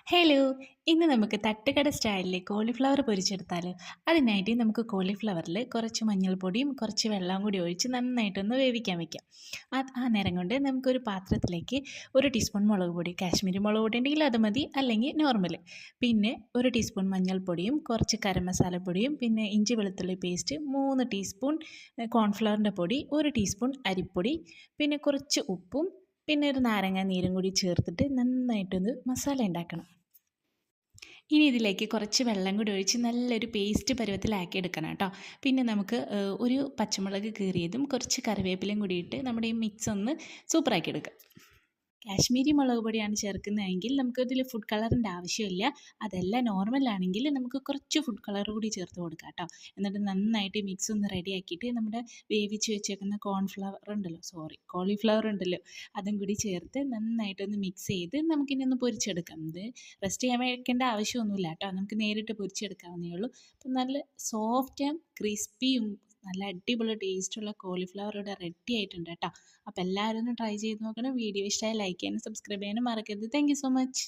Hello! ഇന്ന് നമുക്ക് തട്ടുകട സ്റ്റൈലിൽ കോളിഫ്ലവർ പൊരിച്ചെടുത്താലോ? അതിനായിട്ട് നമുക്ക് കോളിഫ്ലവറിൽ കുറച്ച് മഞ്ഞൾപ്പൊടിയും കുറച്ച് വെള്ളവും കൂടി ഒഴിച്ച് നന്നായിട്ടൊന്ന് വേവിക്കാൻ വെക്കാം. ആ നേരം കൊണ്ട് നമുക്കൊരു പാത്രത്തിലേക്ക് 1 ടീസ്പൂൺ മുളക് പൊടി, കാശ്മീരി മുളക് പൊടി ഉണ്ടെങ്കിൽ അത് മതി, അല്ലെങ്കിൽ നോർമൽ. പിന്നെ 1 ടീസ്പൂൺ മഞ്ഞൾപ്പൊടിയും കുറച്ച് ഗരം മസാലപ്പൊടിയും പിന്നെ ഇഞ്ചി വെളുത്തുള്ളി പേസ്റ്റ് 3 ടീസ്പൂൺ കോൺഫ്ലവറിൻ്റെ പൊടി, 1 ടീസ്പൂൺ അരിപ്പൊടി, പിന്നെ കുറച്ച് ഉപ്പും പിന്നെ ഒരു നാരങ്ങ നീരും കൂടി ചേർത്തിട്ട് നന്നായിട്ടൊന്ന് മസാല ഉണ്ടാക്കണം. ഇനി ഇതിലേക്ക് കുറച്ച് വെള്ളം കൂടി ഒഴിച്ച് നല്ലൊരു പേസ്റ്റ് പരുവത്തിലാക്കി എടുക്കണം കേട്ടോ. പിന്നെ നമുക്ക് ഒരു പച്ചമുളക് കീറിയതും കുറച്ച് കറിവേപ്പിലയും കൂടി ഇട്ട് നമ്മുടെ ഈ മിക്സ് ഒന്ന് സൂപ്പറാക്കി എടുക്കാം. കാശ്മീരി മുളക് പൊടിയാണ് ചേർക്കുന്നതെങ്കിൽ നമുക്കതിൽ ഫുഡ് കളറിൻ്റെ ആവശ്യമില്ല. അതല്ല നോർമലാണെങ്കിൽ നമുക്ക് കുറച്ച് ഫുഡ് കളർ കൂടി ചേർത്ത് കൊടുക്കാം കേട്ടോ. എന്നിട്ട് നന്നായിട്ട് മിക്സ് ഒന്ന് റെഡിയാക്കിയിട്ട് നമ്മുടെ വേവിച്ച് വെച്ചേക്കുന്ന കോളിഫ്ലവർ ഉണ്ടല്ലോ, അതും കൂടി ചേർത്ത് നന്നായിട്ടൊന്ന് മിക്സ് ചെയ്ത് നമുക്കിനി ഒന്ന് പൊരിച്ചെടുക്കാം. ഇത് റെസ്റ്റ് ചെയ്യാൻ വെക്കേണ്ട ആവശ്യമൊന്നുമില്ല കേട്ടോ, നമുക്ക് നേരിട്ട് പൊരിച്ചെടുക്കാവുന്നേ ഉള്ളൂ. അപ്പം നല്ല സോഫ്റ്റ് ആൻഡ് ക്രിസ്പിയും നല്ല അടിപൊളി ടേസ്റ്റുള്ള കോളിഫ്ലവർ ഇവിടെ റെഡി ആയിട്ടുണ്ട് കേട്ടോ. അപ്പോൾ എല്ലാവരും ഒന്ന് ട്രൈ ചെയ്ത് നോക്കണം. വീഡിയോ ഇഷ്ടമായി ലൈക്ക് ചെയ്യാനും സബ്സ്ക്രൈബ് ചെയ്യാനും മറക്കരുത്. Thank you so much.